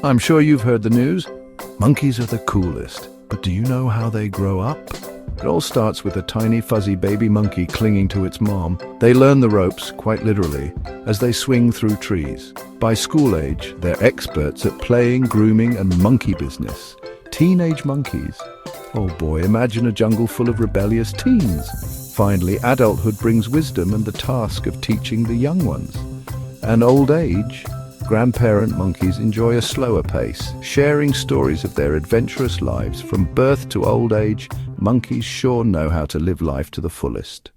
I'm sure you've heard the news. Monkeys are the coolest, but do you know how they grow up? It all starts with a tiny fuzzy baby monkey clinging to its mom. They learn the ropes, quite literally, as they swing through trees. By school age, they're experts at playing, grooming, and monkey business. Teenage monkeys. Oh boy, imagine a jungle full of rebellious teens. Finally, adulthood brings wisdom and the task of teaching the young ones. And old age, grandparent monkeys enjoy a slower pace, sharing stories of their adventurous lives. From birth to old age, monkeys sure know how to live life to the fullest.